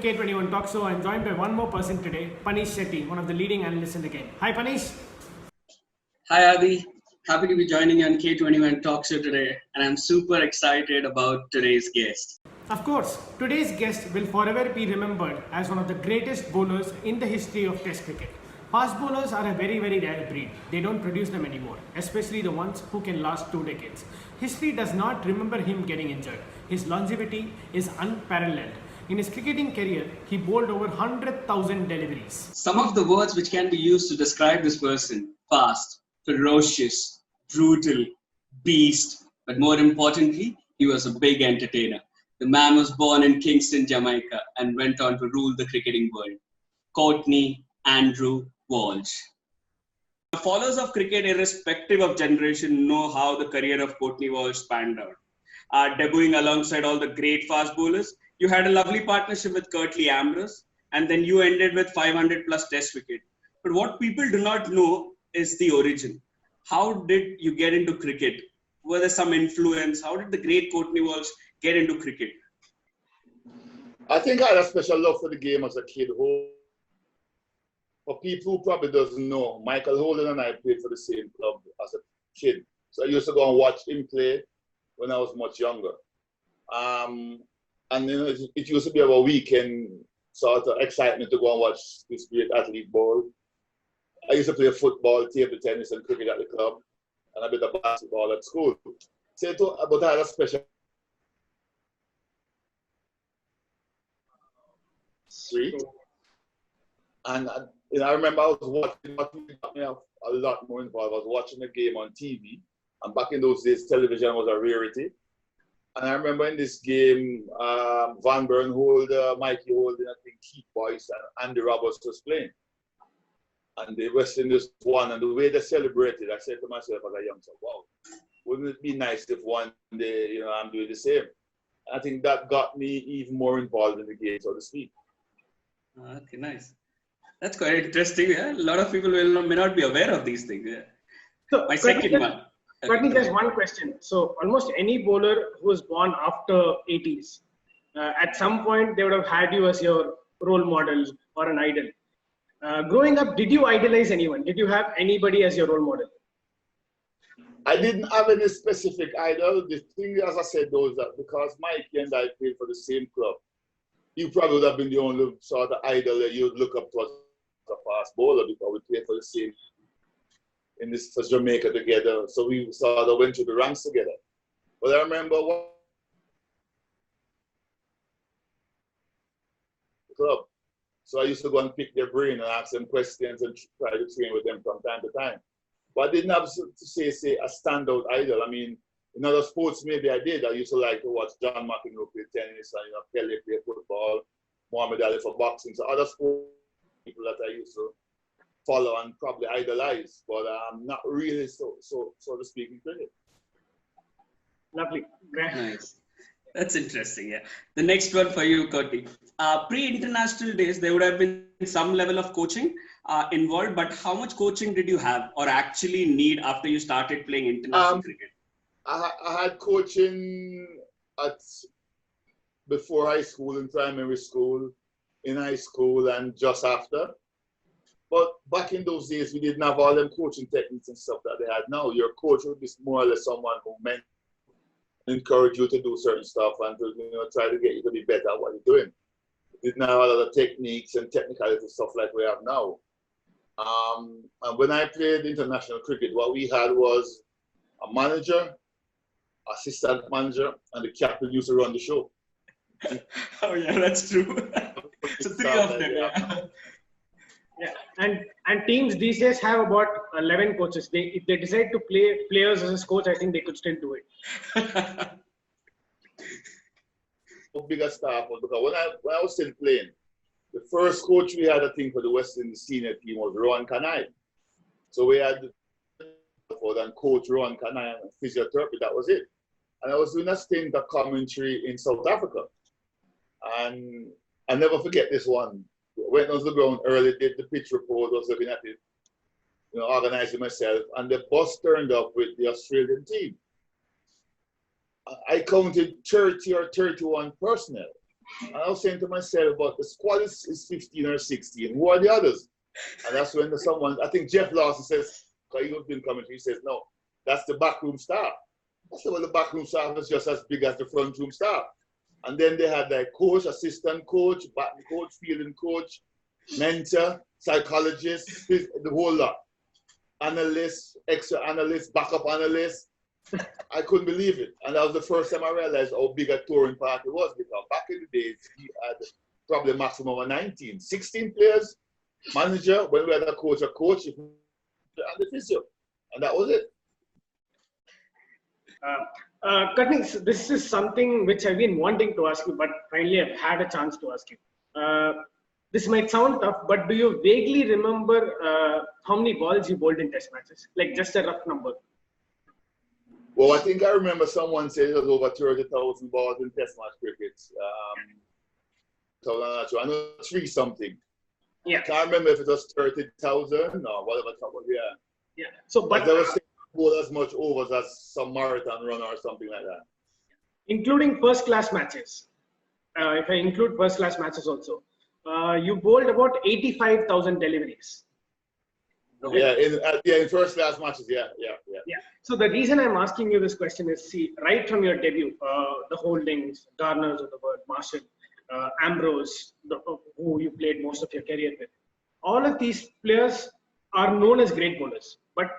K21 Talk Show. I'm joined by one more person today, Panish Shetty, one of the leading analysts in the game. Hi, Panish. Hi, Adi. Happy to be joining you on K21 Talk Show today, and I'm super excited about today's guest. Of course, today's guest will forever be remembered as one of the greatest bowlers in the history of Test cricket. Fast bowlers are a very, very rare breed. They don't produce them anymore, especially the ones who can last 2 decades. History does not remember him getting injured. His longevity is unparalleled. In his cricketing career, he bowled over 100,000 deliveries. Some of the words which can be used to describe this person: fast, ferocious, brutal, beast, but more importantly, he was a big entertainer. The man was born in Kingston, Jamaica, and went on to rule the cricketing world. Courtney Andrew Walsh. The followers of cricket, irrespective of generation, know how the career of Courtney Walsh spanned out. Debuting alongside all the great fast bowlers, you had a lovely partnership with Curtly Ambrose, and then you ended with 500 plus Test wicket. But what people do not know is the origin. How did you get into cricket? Were there some influence? How did the great Courtney Walsh get into cricket? I think I had a special love for the game as a kid. For people who probably doesn't know, Michael Holden and I played for the same club as a kid. So I used to go and watch him play when I was much younger. And then it used to be our weekend sort of excitement to go and watch this great athlete bowl. I used to play football, table tennis, and cricket at the club, and a bit of basketball at school. But I had a special street. And I remember I was watching, what got me a lot more involved. I was watching a game on TV, and back in those days, television was a rarity. And I remember in this game, Van Bernholder, Mikey Holden, I think Keith Boyce, and Andy Roberts was playing. And the West Indies won, and the way they celebrated, I said to myself as a youngster, wow, wouldn't it be nice if one day, I'm doing the same? I think that got me even more involved in the game, so to speak. Okay, nice. That's quite interesting. Yeah? A lot of people may not be aware of these things. Yeah. So, My second one. Courtney, there's one question. So almost any bowler who was born after 80s, at some point they would have had you as your role model or an idol. Growing up, did you idolize anyone? Did you have anybody as your role model? I didn't have any specific idol. The thing, as I said, though, is that because Mikey and I played for the same club, you probably would have been the only sort of idol that you would look up to as a fast bowler, because we played for the same in this for Jamaica together. So we sort of went through the ranks together. But I remember one club. So I used to go and pick their brain and ask them questions and try to train with them from time to time. But I didn't have to say a standout idol. I mean, in other sports, maybe I did. I used to like to watch John McEnroe play tennis, and Pelé play football, Muhammad Ali for boxing. So other sports people that I used to follow and probably idolize, but not really so to speak in cricket. Lovely. Nice. That's interesting. Yeah. The next one for you, Courtney. Pre-international days, there would have been some level of coaching involved, but how much coaching did you have or actually need after you started playing international cricket? I had coaching before high school, in primary school, in high school, and just after. But back in those days, we didn't have all them coaching techniques and stuff that they had now. Your coach would be more or less someone who meant encourage you to do certain stuff and to try to get you to be better at what you're doing. We didn't have a lot of techniques and technicality stuff like we have now. And when I played international cricket, what we had was a manager, assistant manager, and the captain used to run the show. Oh yeah, that's true. So 3 of them. Yeah. Yeah, and teams these days have about 11 coaches. If they decide to play players as a coach, I think they could still do it. Bigger staff, because when I was still playing, the first coach we had, I think, for the West Indies senior team was Rohan Kanai. So we had coach Rohan Kanai and physiotherapy. That was it. And I was doing a stint of commentary in South Africa, and I never forget this one. Went on the ground early, did the pitch report, was looking at it, organizing myself, and the bus turned up with the Australian team. I counted 30 or 31 personnel. And I was saying to myself, but the squad is 15 or 16. Who are the others? And that's when someone, I think Jeff Lawson says, because he was doing commentary, he says, no, that's the backroom staff. I said, well, the backroom staff is just as big as the front room staff. And then they had like coach, assistant coach, batting coach, fielding coach, mentor, psychologist, the whole lot. Analyst, extra analyst, backup analyst. I couldn't believe it. And that was the first time I realized how big a touring party was, because back in the days, we had probably a maximum of 19, 16 players, manager, when we had a coach, and the physio. And that was it. Courtney, this is something which I've been wanting to ask you, but finally I've had a chance to ask you. This might sound tough, but do you vaguely remember how many balls you bowled in test matches? Like just a rough number. Well, I think I remember someone said it was over 30,000 balls in test match cricket. So I know 3 something. Yeah. I can't remember if it was 30,000 or whatever. Yeah. Yeah. So, but there was bowl as much overs as some marathon runner or something like that. Including first class matches. If I include first class matches also, you bowled about 85,000 deliveries. Okay. Yeah, in first class matches, yeah. So the reason I'm asking you this question is, see, right from your debut, the Holdings, Garners of the world, Marshall, Ambrose, who you played most of your career with, all of these players are known as great bowlers. But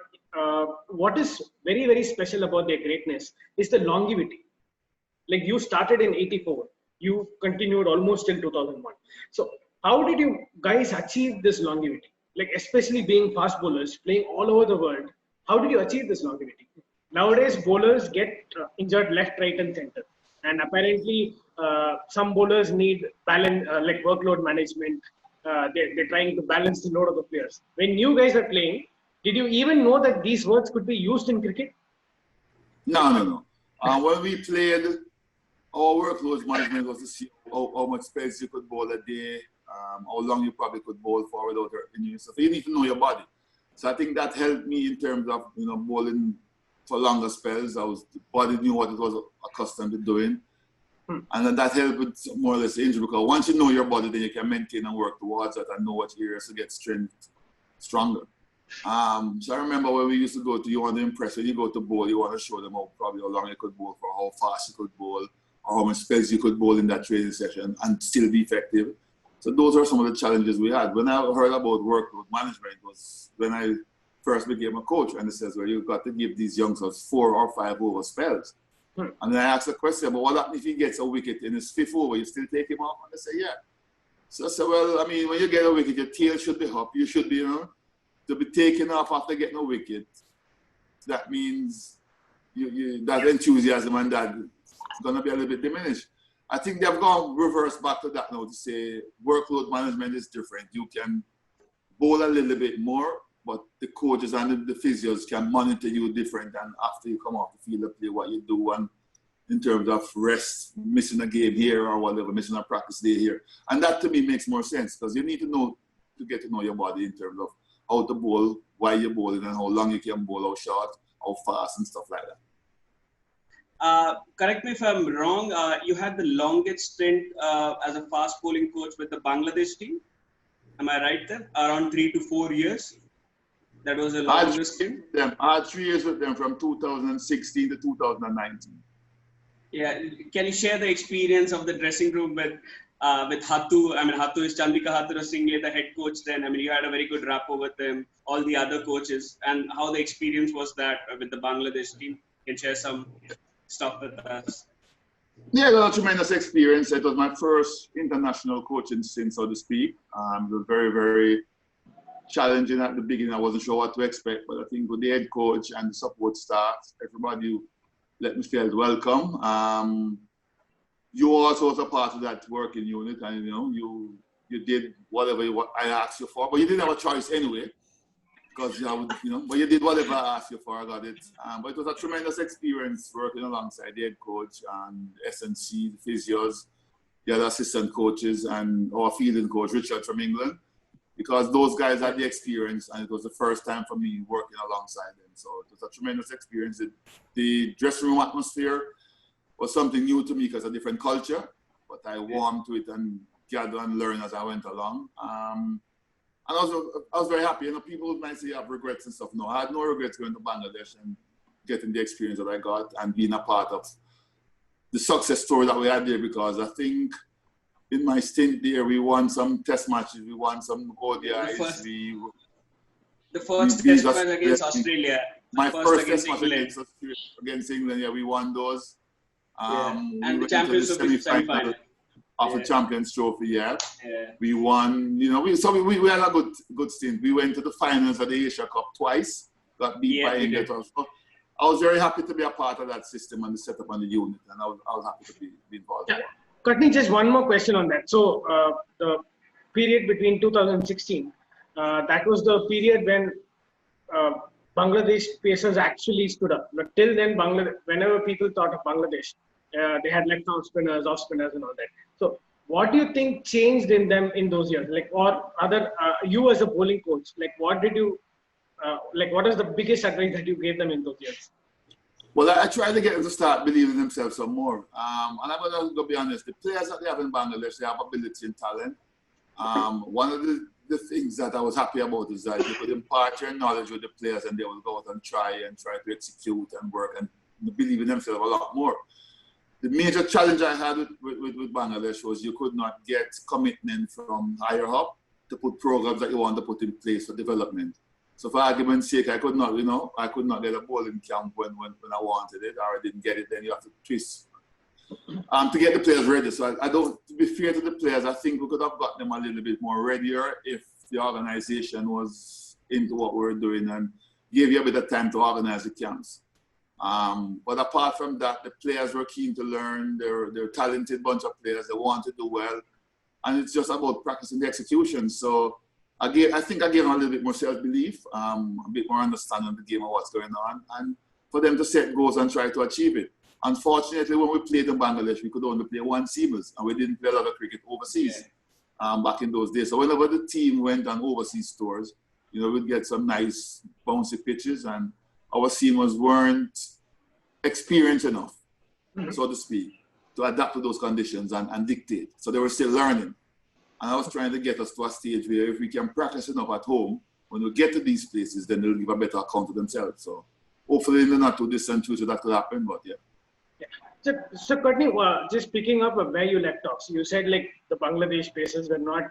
what is very, very special about their greatness is the longevity. Like you started in '84, you continued almost till 2001. So how did you guys achieve this longevity? Like especially being fast bowlers, playing all over the world, how did you achieve this longevity? Nowadays, bowlers get injured left, right, and center. And apparently, some bowlers need balance, like workload management. They're trying to balance the load of the players. When you guys are playing, did you even know that these words could be used in cricket? No. When we played, our workload management was to see how much space you could bowl a day, how long you probably could bowl for without hurting you. So you need to know your body. So I think that helped me in terms of bowling for longer spells. The body knew what it was accustomed to doing. And then that helped with more or less injury, because once you know your body, then you can maintain and work towards it and know what areas to get strength stronger. So I remember when we used to go to, you want to impress, when you go to bowl, you want to show them how long you could bowl for, how fast you could bowl, or how much spells you could bowl in that training session and still be effective. So those are some of the challenges we had. When I heard about workload management was when I first became a coach, and it says, well, you've got to give these youngsters 4 or 5 over spells. And then I asked the question, but what happens if he gets a wicket in his 5th over? You still take him off? And they say, yeah. So I said, well, I mean, when you get a wicket, your tail should be up. You should be, to be taken off after getting a wicket. That means that enthusiasm and that is going to be a little bit diminished. I think they've gone reverse back to that now to say workload management is different. You can bowl a little bit more, but the coaches and the physios can monitor you different than after you come off the field of play, what you do, and in terms of rest, missing a game here or whatever, missing a practice day here. And that to me makes more sense, because you need to get to know your body in terms of how to bowl, why you're bowling, and how long you can bowl, how short, how fast, and stuff like that. Correct me if I'm wrong, you had the longest stint as a fast bowling coach with the Bangladesh team. Am I right there? Around 3 to 4 years. That was the longest stint. I had 3 years with them from 2016 to 2019. Yeah, can you share the experience of the dressing room with Hattu? I mean, Hattu is Chandika Hattura Single, the head coach then. I mean, you had a very good rapport with them, all the other coaches, and how the experience was that with the Bangladesh team. You can share some stuff with us. Yeah, it was a tremendous experience. It was my first international coaching stint, so to speak. It was very, very challenging at the beginning. I wasn't sure what to expect, but I think with the head coach and the support staff, everybody let me feel welcome. You also was a part of that working unit, and you did whatever I asked you for, but you didn't have a choice anyway, because but you did whatever I asked you for. I got it. But it was a tremendous experience working alongside the head coach and SNC, the physios, the other assistant coaches, and our fielding coach Richard from England, because those guys had the experience, and it was the first time for me working alongside them. So it was a tremendous experience. The dressing room atmosphere was something new to me because of a different culture. but I warmed to it and gathered and learned as I went along. And I was very happy. You know, people might say you have regrets and stuff. No, I had no regrets going to Bangladesh and getting the experience that I got and being a part of the success story that we had there, because I think in my stint there, we won some test matches, we won some ODIs. The first test match against Australia. My first test match against England, yeah, we won those. And the Champions Trophy semi-final of the Champions Trophy, yeah. We won, you know, we had a good stint. We went to the finals of the Asia Cup twice, got beat by England. So I was very happy to be a part of that system and the setup and the unit, and I was happy to be involved. Yeah. Courtney, just one more question on that. So the period between 2016, that was the period when Bangladesh pacers actually stood up. But till then, whenever people thought of Bangladesh, they had left-arm spinners, off-spinners and all that. So what do you think changed in them in those years? Like, or other, you as a bowling coach, like what did you, what is the biggest advice that you gave them in those years? Well, I tried to get them to start believing in themselves some more. And I'm going to be honest, the players that they have in Bangladesh, they have ability and talent. One of the things that I was happy about is that you could impart your knowledge with the players and they will go out and try to execute and work and believe in themselves a lot more. The major challenge I had with Bangladesh was you could not get commitment from higher up to put programs that you want to put in place for development. So for argument's sake, I could not get a bowling camp when I wanted it, or I didn't get it, then you have to twist to get the players ready. So I don't, to be fair to the players, I think we could have got them a little bit more readier if the organization was into what we were doing and gave you a bit of time to organize the camps. But apart from that, the players were keen to learn. They're a talented bunch of players. They want to do well. And it's just about practicing the execution. So again, I think I gave them a little bit more self-belief, a bit more understanding of the game and what's going on, and for them to set goals and try to achieve it. Unfortunately, when we played in Bangladesh, we could only play one seamers, and we didn't play a lot of cricket overseas back in those days. So whenever the team went on overseas tours, you know, we'd get some nice bouncy pitches, and our seamers weren't experienced enough, so to speak, to adapt to those conditions and dictate. So they were still learning. And I was trying to get us to a stage where if we can practice enough at home, when we get to these places, then they'll give a better account of themselves. So hopefully in the not too distant future that could happen, but yeah. So Courtney, just picking up where you left off, so you said like the Bangladesh pacers were not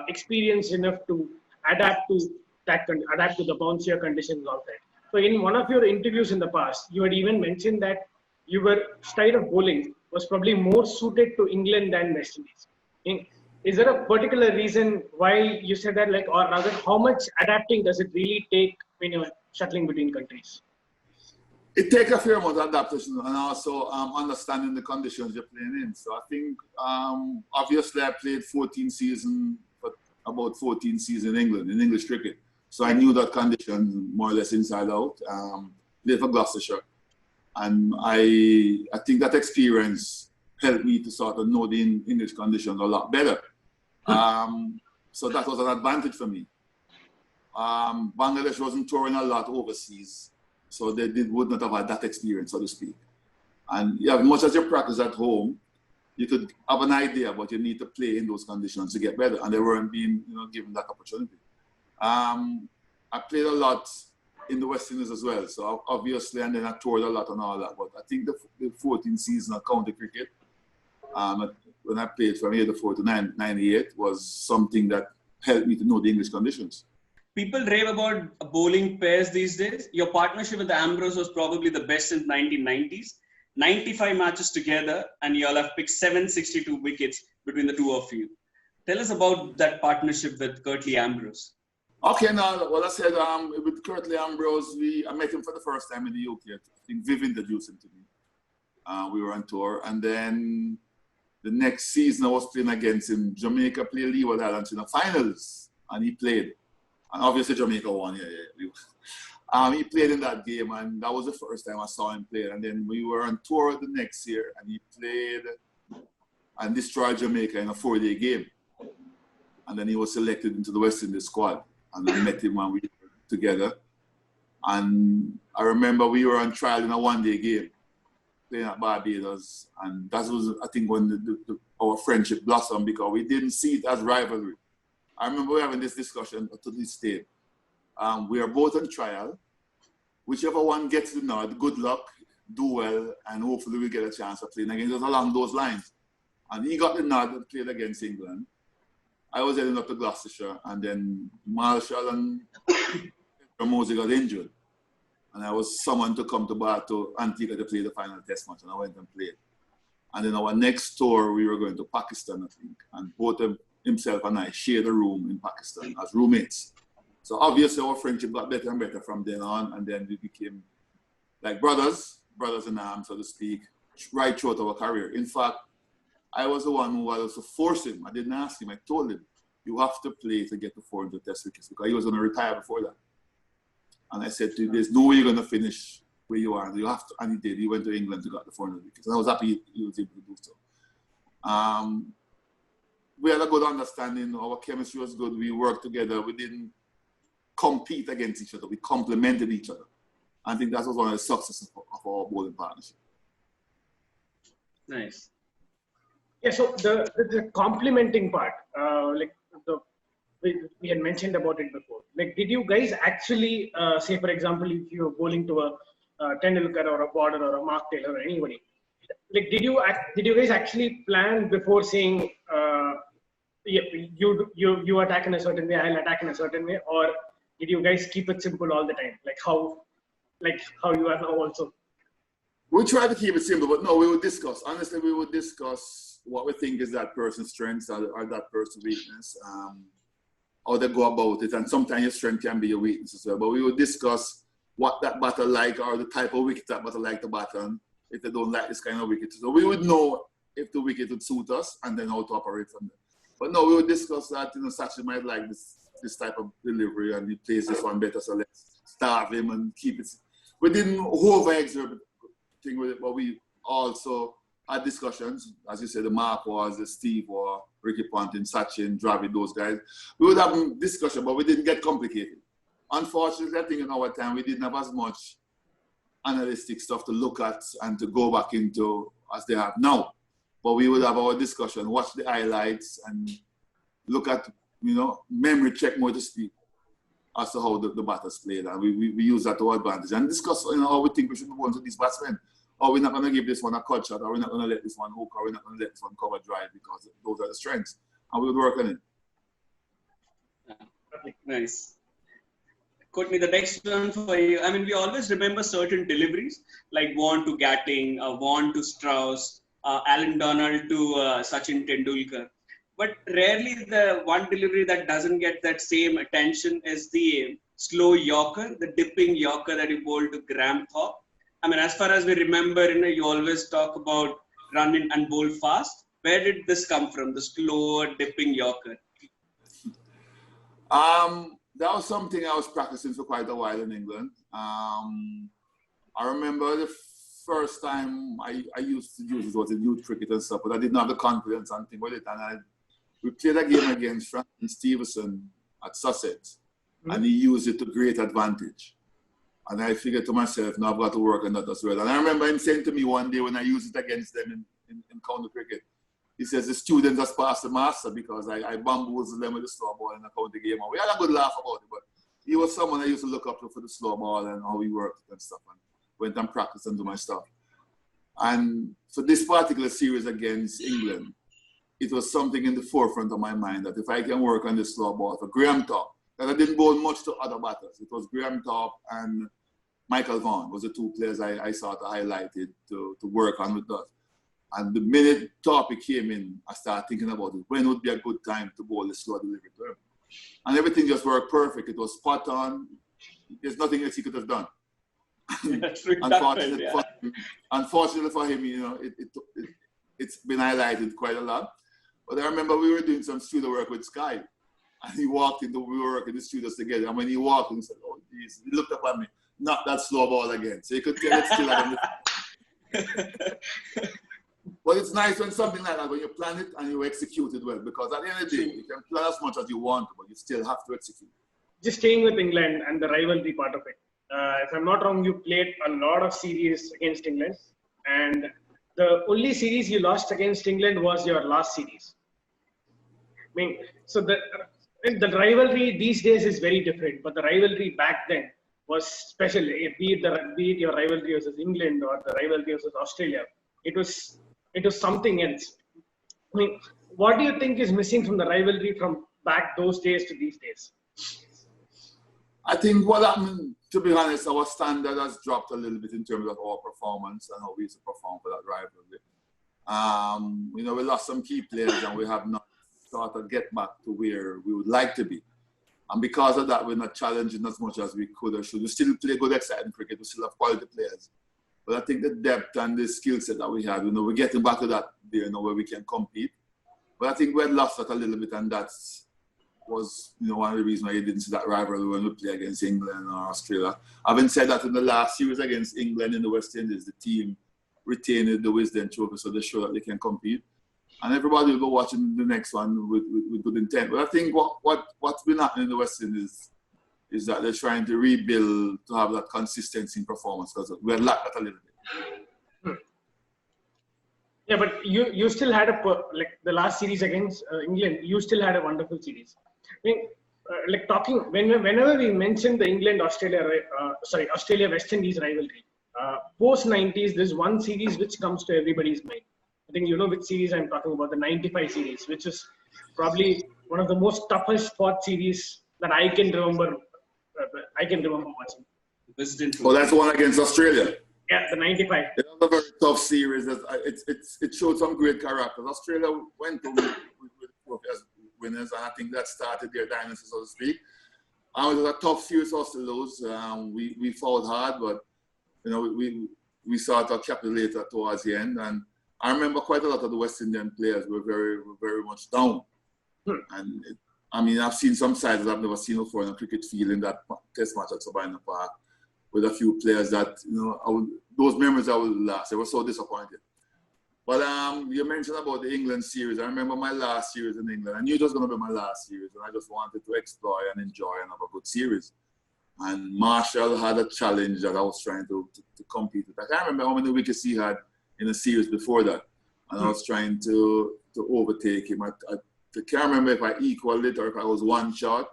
experienced enough to adapt to the bouncier conditions of that. So in one of your interviews in the past, you had even mentioned that your style of bowling was probably more suited to England than West Indies. Is there a particular reason why you said that, like, or rather, how much adapting does it really take when you're shuttling between countries? It takes a fair amount of adaptation and also understanding the conditions you're playing in. So I think, obviously, I played 14 seasons, but about 14 seasons in England, in English cricket. So I knew that condition more or less inside out. Played for Gloucestershire. And I think that experience helped me to sort of know the English conditions a lot better. So that was an advantage for me. Bangladesh wasn't touring a lot overseas, so they would not have had that experience, so to speak. And yeah, as much as you practice at home, you could have an idea, but you need to play in those conditions to get better, and they weren't being given that opportunity. I played a lot in the West Indies as well, so obviously, and then I toured a lot and all that. But I think the 14th season of county cricket, when I played from 84 to 98, was something that helped me to know the English conditions. People rave about bowling pairs these days. Your partnership with Ambrose was probably the best since 1990s. 95 matches together, and you all have picked 762 wickets between the two of you. Tell us about that partnership with Curtly Ambrose. Okay, now, well, I said with Curtly Ambrose, I met him for the first time in the UK. I think Viv introduced him to me. We were on tour, and then the next season I was playing against him. Jamaica played Leeward Islands in the finals, and he played. And obviously Jamaica won, he played in that game, and that was the first time I saw him play. And then we were on tour the next year, and he played and destroyed Jamaica in a 4-day game. And then he was selected into the West Indies squad. And I met him and we were together. And I remember we were on trial in a 1-day game. playing at Barbados, and that was, I think, when our friendship blossomed, because we didn't see it as rivalry. I remember having this discussion to this day. We are both on trial. Whichever one gets the nod, good luck, do well, and hopefully we get a chance of playing again. It was along those lines. And he got the nod and played against England. I was heading up to Gloucestershire, and then Marshall and Mosey got injured. And I was summoned to come to Antigua to play the final test match, and I went and played. And then our next tour, we were going to Pakistan, I think. And both himself and I shared a room in Pakistan as roommates. So obviously our friendship got better and better from then on, and then we became like brothers in arms, so to speak, right throughout our career. In fact, I was the one who was to force him. I didn't ask him. I told him, you have to play to get the 400 test wickets, because he was going to retire before that. And I said to him, there's no way you're going to finish where you are. You have to, and he did. He went to England to get the 400 wickets. And I was happy he was able to do so. We had a good understanding. Our chemistry was good. We worked together. We didn't compete against each other. We complemented each other. I think that was one of the successes of our bowling partnership. Nice. Yeah, so the complementing part, we had mentioned about it before. Like, did you guys actually say, for example, if you're bowling to a Tendulkar or a Border or a Mark Taylor or anybody, like, did you guys actually plan before saying you attack in a certain way, I'll attack in a certain way, or did you guys keep it simple all the time, like how you are now also? We try to keep it simple, but no, we would discuss. Honestly, we would discuss what we think is that person's strengths or that person's weakness, how they go about it, and sometimes your strength can be your weakness as well. But we would discuss what that batter like, or the type of wicket that batter like to bat on, if they don't like this kind of wicket. So we would know if the wicket would suit us, and then how to operate from there. But no, we would discuss that, Sachin might like this type of delivery, and he plays this one better, so let's starve him and keep it. We didn't over-exert thing with it, but we also had discussions. As you said, the Mark was, the Steve or Ricky Ponting, Sachin, Dravid, those guys. We would have a discussion, but we didn't get complicated. Unfortunately, I think in our time, we didn't have as much analytic stuff to look at and to go back into as they have now. But we would have our discussion, watch the highlights, and look at, memory check, more to speak, as to how the batters played. And we use that to our advantage and discuss how we think we should move on to these batsmen. Or we're not going to give this one a cut shot, or we're not going to let this one hook, or we're not going to let this one cover drive, because those are the strengths. And we would work on it. Nice. Courtney, the next one for you. I mean, we always remember certain deliveries, like Vaughan to Gatting, Vaughan to Strauss, Alan Donald to Sachin Tendulkar. But rarely the one delivery that doesn't get that same attention is the slow Yorker, the dipping Yorker that you bowled to Graham Thorpe. I mean, as far as we remember, you always talk about run in and bowl fast. Where did this come from, the slow dipping Yorker? That was something I was practicing for quite a while in England. I remember the first time I used to use it was in youth cricket and stuff, but I didn't have the confidence and thing with it. And we played a game against Franklin Stevenson at Sussex, and he used it to great advantage. And I figured to myself, now I've got to work on that as well. And I remember him saying to me one day when I used it against them in county cricket, he says, the students has passed the master, because I bamboozled them with the slow ball in the county game. And we had a good laugh about it, but he was someone I used to look up to for the slow ball and how he worked and stuff, and went and practiced and do my stuff. And for this particular series against England, it was something in the forefront of my mind that if I can work on the slow ball for Graham Thorpe, that I didn't bowl much to other batters. It was Graham Thorpe and Michael Vaughan was the two players I sort of highlighted to work on with that. And the minute Thorpe came in, I started thinking about it. When would be a good time to bowl the slow delivery to him? And everything just worked perfect. It was spot on. There's nothing else he could have done. Unfortunately for him, it's been highlighted quite a lot. But I remember we were doing some studio work with Sky. And he walked into, we were working in the studios together. And when he walked in, he said, oh, geez. He looked up at me, not that slow ball again. So you could tell it's still like But it's nice when something like that, when you plan it and you execute it well, because at the end of the day, you can plan as much as you want, but you still have to execute. Just staying with England and the rivalry part of it. If I'm not wrong, you played a lot of series against England. and the only series you lost against England was your last series. I mean, so the rivalry these days is very different, but the rivalry back then was special. Be it your rivalry versus England or the rivalry versus Australia, it was something else. I mean, what do you think is missing from the rivalry from back those days to these days? I think what happened, to be honest, our standard has dropped a little bit in terms of our performance and how we used to perform for that rivalry. We lost some key players and we have not sort of get back to where we would like to be. And because of that, we're not challenging as much as we could or should. We still play good, exciting cricket. We still have quality players. But I think the depth and the skill set that we had, we're getting back to that there, where we can compete. But I think we had lost that a little bit, and that was, one of the reasons why you didn't see that rivalry when we play against England or Australia. Having said that, in the last series against England in the West Indies, the team retained the Wisden Trophy, so they show that they can compete. And everybody will go watching the next one with good intent. But I think what's been happening in the West Indies is that they're trying to rebuild to have that consistency in performance, because we had lacked that a little bit. Yeah, but you still had like the last series against England, you still had a wonderful series. I mean, whenever we mention the Australia-West Indies rivalry, post-90s, there's one series which comes to everybody's mind. I think you know which series I'm talking about, the 95 series, which is probably one of the most toughest fought series that I can remember watching. Oh, that's the one against Australia. Yeah, the 95. It was a very tough series. It showed some great characters. Australia went to with as winners, and I think that started their dynasty, so to speak. It was a tough series for us to lose. We fought hard, but we sort of capitulated towards the end. And I remember quite a lot of the West Indian players were very much down. And I've seen some sides that I've never seen before in a cricket field in that test match at Sabina Park, with a few players that, those memories I will last. I was so disappointed. But you mentioned about the England series. I remember my last series in England. I knew it was going to be my last series, and I just wanted to explore and enjoy and have a good series. And Marshall had a challenge that I was trying to compete with. I can't remember how many wickets he had in a series before that. And I was trying to overtake him. I can't remember if I equaled it or if I was one shot,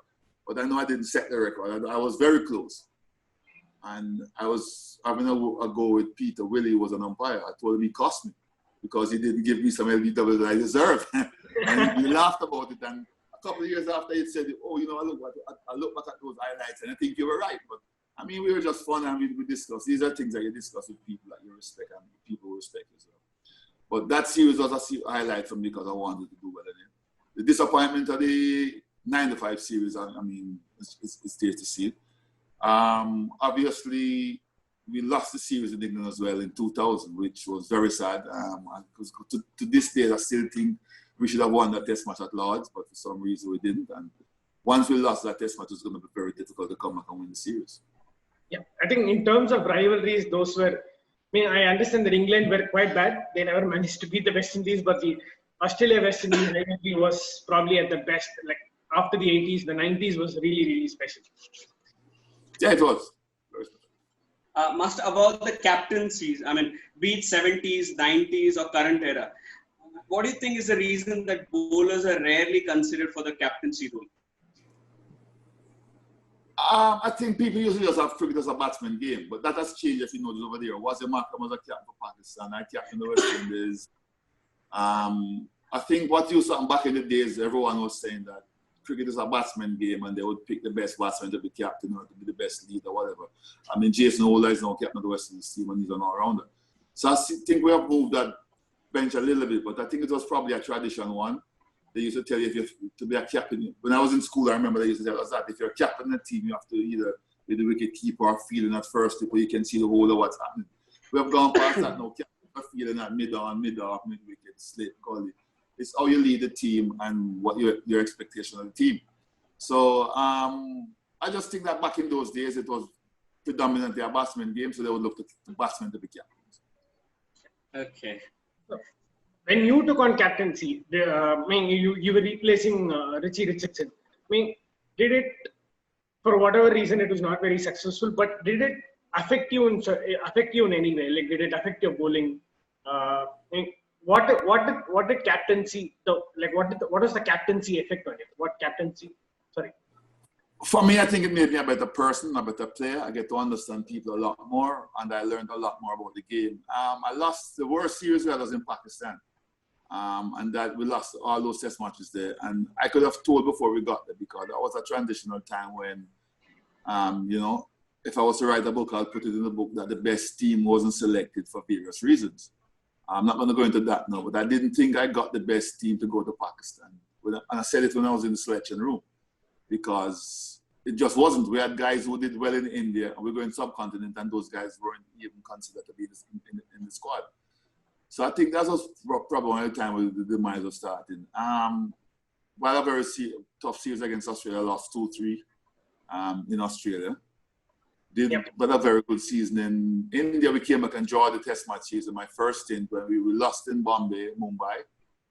but I know I didn't set the record. I was very close. And I was having a go with Peter Willie, who was an umpire. I told him he cost me because he didn't give me some LBW that I deserved. And he laughed about it. And a couple of years after, he said, I look back at those highlights and I think you were right. But we were just fun and we discussed. These are things that you discuss with people that you respect and people who respect you as well. But that series was a highlight for me because I wanted to do well in it. The disappointment of the 95 series, it's there to see it. Obviously, we lost the series in England as well in 2000, which was very sad. Because to this day, I still think we should have won that test match at Lord's, but for some reason we didn't. And once we lost that test match, it's going to be very difficult to come back and win the series. Yeah, I think in terms of rivalries, those were. I understand that England were quite bad. They never managed to beat the West Indies, but the Australia-West Indies rivalry was probably at the best. Like after the 80s, the 90s was really, really special. Yeah, it was. Master, about the captaincies, be it 70s, 90s or current era, what do you think is the reason that bowlers are rarely considered for the captaincy role? I think people usually just have cricket as a batsman game, but that has changed, if you notice over there. Was Markham was a captain for Pakistan, I captained the West Indies. I think what used to happen back in the days, everyone was saying that cricket is a batsman game and they would pick the best batsman to be captain or to be the best leader, whatever. Jason Ola is now captain of the West Indies team and he's an all-rounder. So I think we have moved that bench a little bit, but I think it was probably a tradition one. They used to tell you to be a captain. When I was in school, I remember they used to tell us that if you're a captain of the team, you have to either be the wicket keeper or fielding at first so you can see the whole of what's happening. We have gone past that now. Captain or fielding at mid-on, mid-off, mid-wicket, slip, call it. It's how you lead the team and what your expectation of the team. So I just think that back in those days, it was predominantly a batsman game, so they would look to the batsmen to be captains. Okay. When you took on captaincy, you were replacing Richie Richardson. Did it, for whatever reason, it was not very successful, but did it affect you in any way? Like, did it affect your bowling? What did captaincy? What was the captaincy effect on you? What captaincy? Sorry. For me, I think it made me a better person, a better player. I get to understand people a lot more, and I learned a lot more about the game. I lost the worst series where I was in Pakistan, and that we lost all those test matches there. And I could have told before we got there, because that was a transitional time when, if I was to write a book, I'll put it in the book that the best team wasn't selected for various reasons. I'm not going to go into that now, but I didn't think I got the best team to go to Pakistan. And I said it when I was in the selection room, because it just wasn't. We had guys who did well in India, and we were in subcontinent, and those guys weren't even considered to be in the squad. So I think that was probably one of the time when the demise was starting. While a very tough series against Australia, lost 2-3 in Australia. But a very good season in India. We came back and enjoyed the test match season. My first stint when we lost in Mumbai,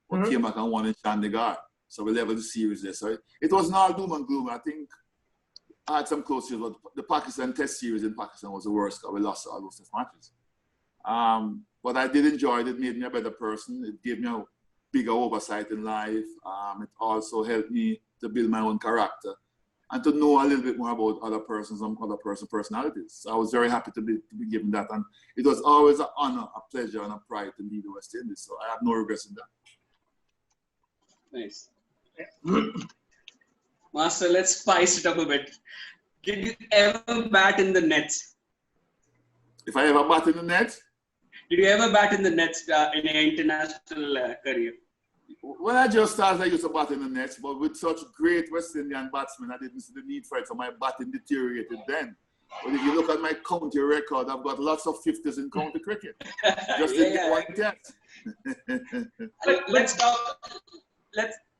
we came back and won in Chandigarh. So we leveled the series there. So it wasn't all doom and gloom. I think I had some close series, but the Pakistan test series in Pakistan was the worst, because we lost all those test matches. But I did enjoy it. It made me a better person. It gave me a bigger oversight in life. It also helped me to build my own character and to know a little bit more about other persons and other personalities. So I was very happy to be given that. And it was always an honor, a pleasure, and a pride to lead the West Indies. So I have no regrets in that. Nice. Master, let's spice it up a bit. Did you ever bat in the nets? If I ever bat in the nets? Did you ever bat in the nets in your international career? When I just started, I used to bat in the nets, but with such great West Indian batsmen, I didn't see the need for it, so my batting deteriorated then. But if you look at my county record, I've got lots of 50s in county cricket. Just didn't get one test.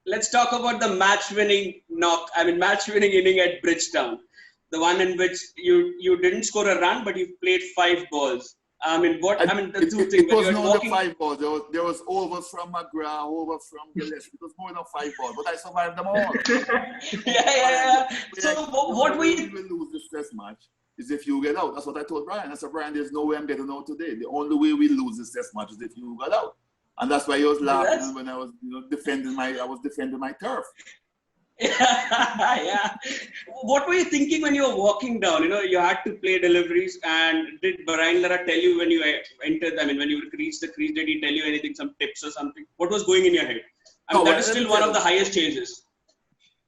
Let's talk about the match-winning inning at Bridgetown. The one in which you didn't score a run, but you played 5 balls. The two things. It was not the 5 balls. There was overs from McGrath, overs from Gillespie. It was more than 5 balls, but I survived them all. So what were you? We will lose this test match is if you get out. That's what I told Brian. I said, Brian, there's no way I'm getting out today. The only way we lose this test match is if you got out. And that's why he was laughing when I was, defending my turf. Yeah. What were you thinking when you were walking down? You had to play deliveries, and did Brian Lara tell you when you entered? When you reached the crease, did he tell you anything, some tips or something? What was going in your head? That is still one of the highest chases.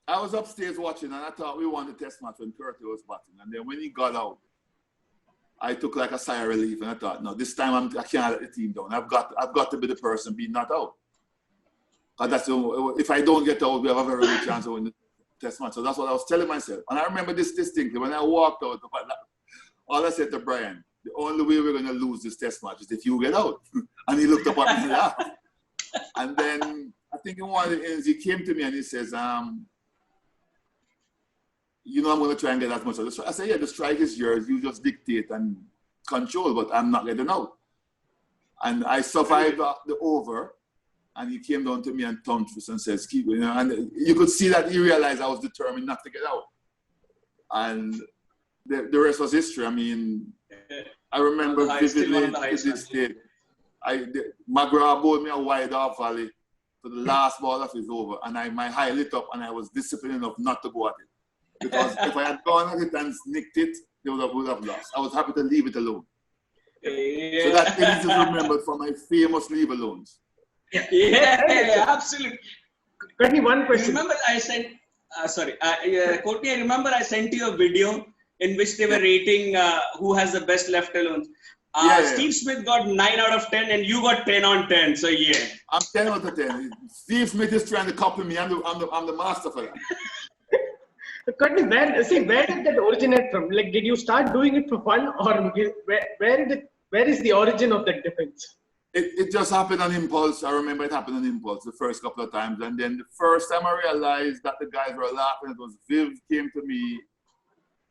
I was upstairs watching, and I thought we won the test match when Curtly was batting. And then when he got out, I took like a sigh of relief, and I thought, no, this time I can't let the team down. I've got to be the person being not out. If I don't get out, we have a very good chance of winning the test match. So that's what I was telling myself. And I remember this distinctly. When I walked out, all I said to Brian, the only way we're going to lose this test match is if you get out. And he looked up at me and laughed. And then I think in one of the innings, he came to me and he says, I'm going to try and get as much of the strike. I said, yeah, the strike is yours. You just dictate and control, but I'm not getting out. And I survived the over. And he came down to me and thumped us and says, keep it. And you could see that he realized I was determined not to get out. And the rest was history. I remember vividly to this day. McGrath bowled me a wide off volley for the last ball of his over. And my high lit up, and I was disciplined enough not to go at it. Because if I had gone at it and nicked it, they would have lost. I was happy to leave it alone. Yeah. So that is remembered for my famous leave alones. Yeah, absolutely. Courtney, one question. Remember I sent, Courtney, I remember I sent you a video in which they were rating who has the best left alones. Steve Smith got 9 out of 10 and you got 10 on 10. So yeah. I'm 10 out of 10. Steve Smith is trying to copy me. I'm the master for that. Courtney, where did that originate from? Like, did you start doing it for fun, or where is the origin of that defense? It just happened on impulse. I remember it happened on impulse the first couple of times. And then the first time I realized that the guys were laughing, it was Viv came to me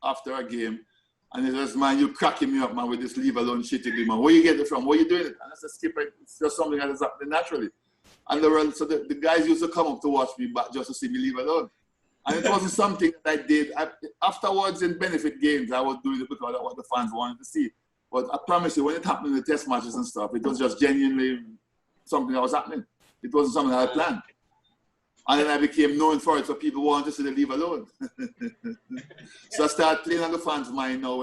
after a game. And he says, man, you're cracking me up, man, with this leave alone shitty, man. Where you get it from? Where you doing it? And I said, Skipper, it's just something that is happening naturally. And the guys used to come up to watch me back just to see me leave alone. And it wasn't something that I did. Afterwards, in benefit games, I was doing it because of what the fans wanted to see. But I promise you, when it happened in the test matches and stuff, it was just genuinely something that was happening. It wasn't something I had planned. And then I became known for it, so people wanted to see the leave alone. So I started playing on the fans' mind now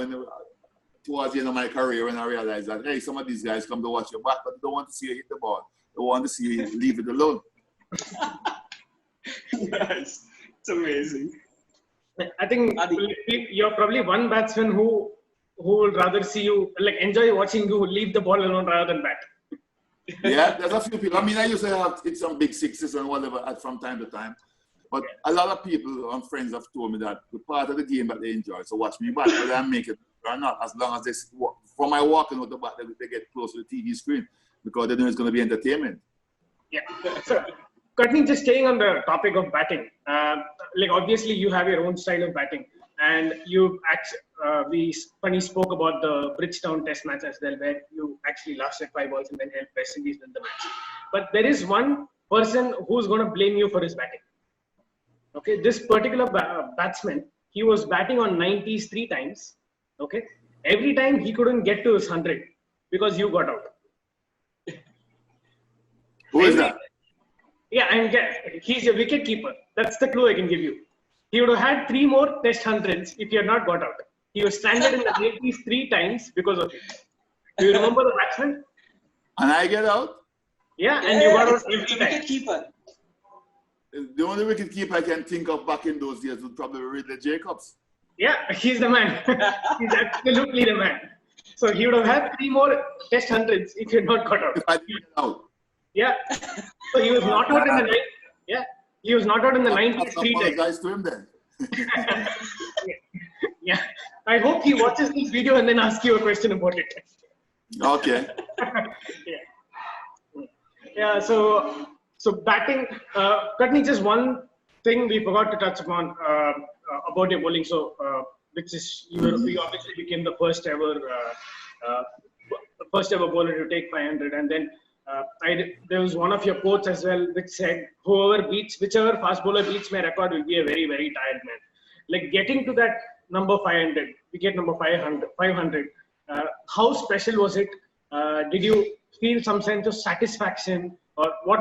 towards the end of my career when I realized that, hey, some of these guys come to watch your back, but they don't want to see you hit the ball. They want to see you leave it alone. Nice. It's amazing. I think you're probably one batsman who would rather see you, like, enjoy watching you leave the ball alone rather than bat. Yeah, there's a few people. I mean, I used to have hit some big sixes and whatever from time to time. But a lot of people and friends have told me that the part of the game that they enjoy, so watch me bat, whether I make it or not, as long as they, from my walking with the bat, they get close to the TV screen because they know it's going to be entertainment. Yeah. So, Courtney, just staying on the topic of batting, like obviously you have your own style of batting, and we spoke about the Bridgetown Test match as well, where you actually lasted 5 balls and then helped West Indies win the match. But there is one person who's going to blame you for his batting. Okay, this particular batsman, he was batting on 90s 3 times. Okay, every time he couldn't get to his 100 because you got out. Who is that? Yeah, and he's your wicket keeper. That's the clue I can give you. He would have had 3 more test hundreds if he had not got out. He was stranded in the 90s 3 times because of it. Do you remember the batsman? And I get out? Yeah, and you got out every time. Wicket keeper. The only wicket keeper I can think of back in those years would probably be Ridley Jacobs. Yeah, he's the man. He's absolutely the man. So he would have had 3 more test hundreds if he had not got out. If I didn't get out. Yeah. So he was not out in the 90s. Yeah. He was not out in the 90s 3 times. Apologize to him then. Yeah. I hope he watches this video and then asks you a question about it. Okay. Yeah. So batting, Courtney, just one thing we forgot to touch upon about your bowling. So, which is you obviously became the first ever bowler to take 500, and then there was one of your quotes as well, which said, whichever fast bowler beats my record will be a very, very tired man. Like getting to that number 500, wicket number 500, how special was it? Did you feel some sense of satisfaction, or what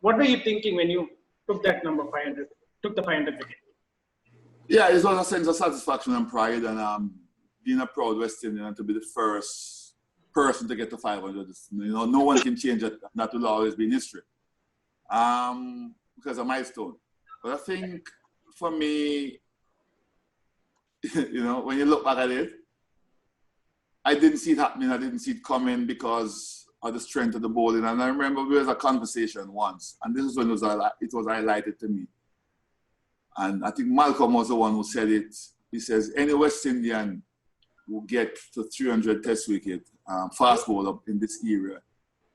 were you thinking when you took that number 500, took the 500 wicket? Yeah, it was a sense of satisfaction and pride, and being a proud West Indian to be the first person to get to 500. You know, no one can change it. That will always be in history. Because a milestone. But I think for me, you know, when you look back at it, I didn't see it happening. I didn't see it coming because of the strength of the bowling. And I remember there was a conversation once, and this is when it was highlighted to me. And I think Malcolm was the one who said it. He says, any West Indian who get to 300 test wicket, fast bowler in this era,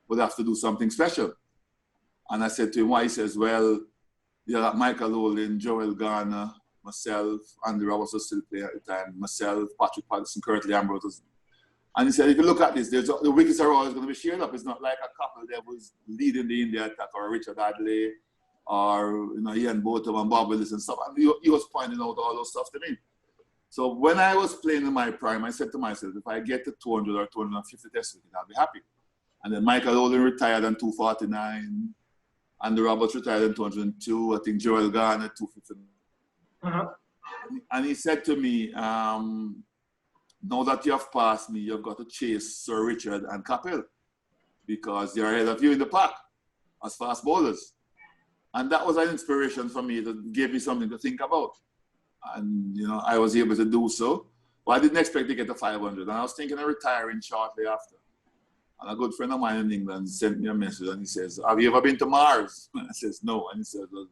would have to do something special. And I said to him, why? He says, well, you got Michael Olin, Joel Garner, myself, Andy Roberts was still playing at the time, myself, Patrick Patterson, Curtly Ambrose. And he said, if you look at this, the wickets are always going to be shared up. It's not like a couple that was leading the India attack, or Richard Hadley, or Ian Botham and Bob Willis and stuff. And he was pointing out all those stuff to me. So when I was playing in my prime, I said to myself, if I get to 200 or 250 test wickets, I'll be happy. And then Michael Olin retired on 249. Andy Roberts retired in 202. I think Joel Garner 259. And he said to me, now that you have passed me, you've got to chase Sir Richard and Capel because they're ahead of you in the pack as fast bowlers. And that was an inspiration for me. That gave me something to think about. And, I was able to do so. But I didn't expect to get to 500. And I was thinking of retiring shortly after. And a good friend of mine in England sent me a message and he says, have you ever been to Mars? And I says, no. And he says, well,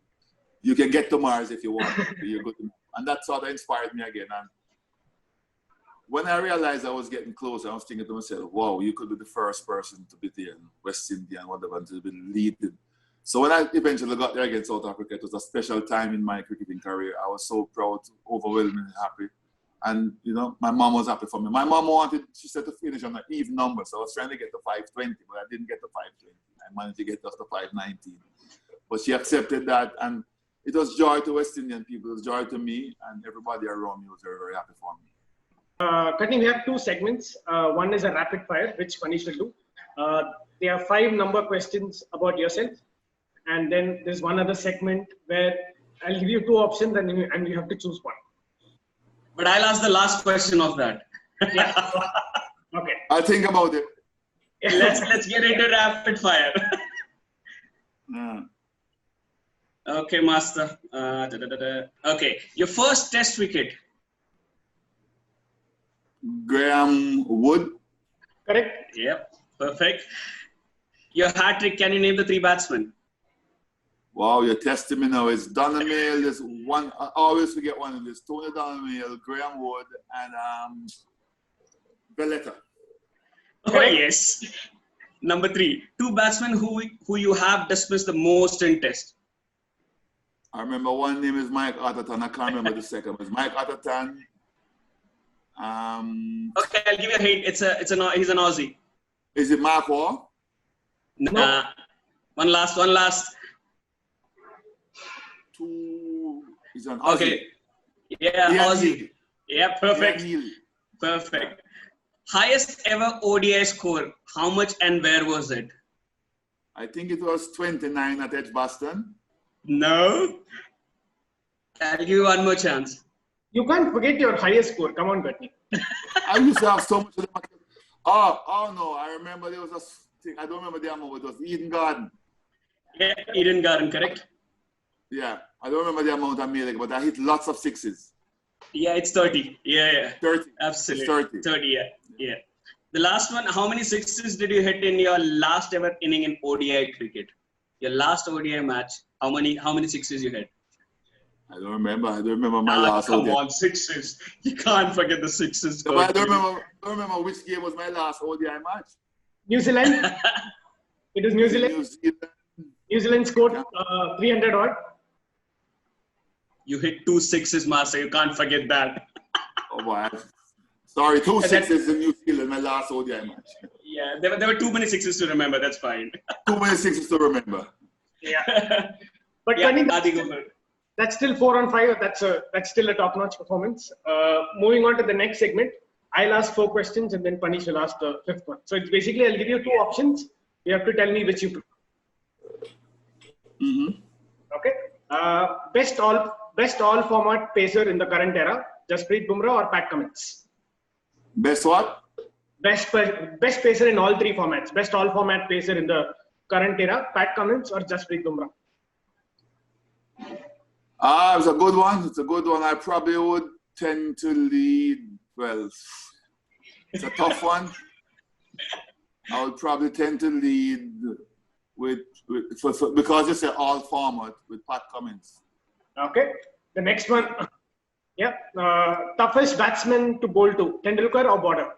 you can get to Mars if you want. You're good enough. And that sort of inspired me again. And when I realized I was getting closer, I was thinking to myself, wow, you could be the first person to be there in West India and whatever, and to be leading. So when I eventually got there against South Africa, it was a special time in my cricketing career. I was so proud, overwhelmingly happy. And, my mom was happy for me. My mom she said to finish on an even number. So I was trying to get to 520, but I didn't get to 520. I managed to get up to 519. But she accepted that. And it was joy to West Indian people. It was joy to me, and everybody around me was very, very happy for me. Courtney, we have two segments. One is a rapid fire, which Manish will do. There are 5 number questions about yourself. And then there's one other segment where I'll give you 2 options and you have to choose one. But I'll ask the last question of that. Yeah. Okay. I'll think about it. Let's get into rapid fire. Okay, Master. Okay, your first test wicket. Graham Wood. Correct? Yep, perfect. Your hat trick, can you name the 3 batsmen? Wow, you're testing me now. It's Donald, there's one, I always forget one of this. Tony Donald, Graham Wood, and Valletta. Oh, yes. Number 3, 2 batsmen who you have dismissed the most in test. I remember one name is Mike Atherton. I can't remember the second. It's Mike Atherton. Okay, I'll give you a hint. He's an Aussie. Is it Mark Waugh? Nah. One last. 2. He's an Aussie. Okay. Yeah, Aussie. Yeah, perfect. Perfect. Highest ever ODI score. How much and where was it? I think it was 29 at Edgbaston. No. I'll give you one more chance. You can't forget your highest score. Come on, Courtney. I used to have so much of them. Oh no, I remember there was a thing. I don't remember the amount. It was Eden Garden. Yeah, Eden Garden, correct? Yeah, I don't remember the amount I made, but I hit lots of 6s. Yeah, it's 30. Yeah. 30. Absolutely. It's 30. Yeah. The last one, how many 6s did you hit in your last ever inning in ODI cricket? Your last ODI match, how many 6s you hit? I don't remember my last Come ODI. on, 6s. You can't forget the 6s. No, but I don't remember which game was my last ODI match. New Zealand. It was New Zealand. New Zealand scored 300 odd. You hit 2 6s, Master. You can't forget that. Oh boy. Sorry, 2 6s in New Zealand, my last ODI match. Yeah, there were too many 6s to remember. That's fine. Too many 6s to remember. Yeah. But Yeah, Courtney, Adi, go for it. that's still 4 on 5. That's still a top-notch performance. Moving on to the next segment, I'll ask 4 questions and then Panish will ask the 5th one. So it's basically I'll give you 2 options. You have to tell me which you prefer. Okay. Best all format pacer in the current era: Jasprit Bumrah or Pat Cummins? Best what? Best pacer in all 3 formats. Best all format pacer in the current era: Pat Cummins or Jasprit Bumrah? It's a good one. It's a good one. I probably would tend to lead. Well, it's a tough one. I would probably tend to lead because it's an all format with Pat Cummins. Okay. The next one. Yeah. Toughest batsman to bowl to: Tendulkar or Border?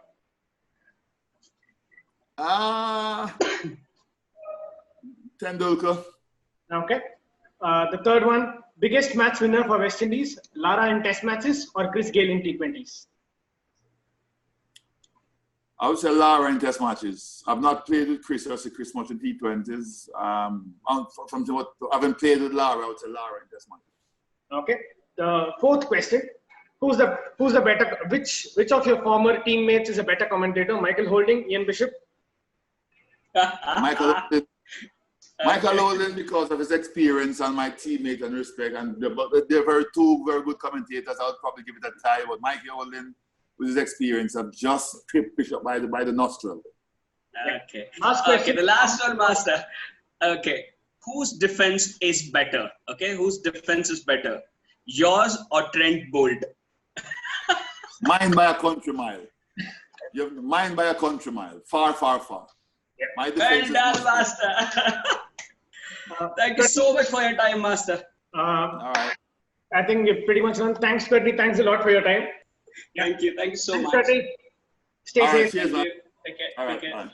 Tendulkar. Okay. The third one. Biggest match winner for West Indies: Lara in Test matches or Chris Gayle in T20s? I would say Lara in Test matches. I've not played with Chris much in T20s. I haven't played with Lara. I would say Lara in Test matches. Okay. The 4th question: Who's the better? Which of your former teammates is a better commentator? Michael Holding, Ian Bishop? Michael Holding, because of his experience and my teammate and respect, and they're 2 very good commentators. I would probably give it a tie. But Michael Holding, with his experience, I've just tripped Bishop by the nostril. Okay. Last question. Okay, the last one, Master. Okay. Whose defense is better? Okay, whose defense is better? Yours or Trent Bolt? Mine by a country mile. Mine by a country mile. Far, far, far. Yeah. My defense Well done, Master. Thank you so much for your time, Master. All right. I think we're pretty much done. Thanks, Courtney. Thanks a lot for your time. Thank you. Thank you so Thanks, much. Courtney. Stay All right, safe. cheers, man. Take care. All right, Take care. bye.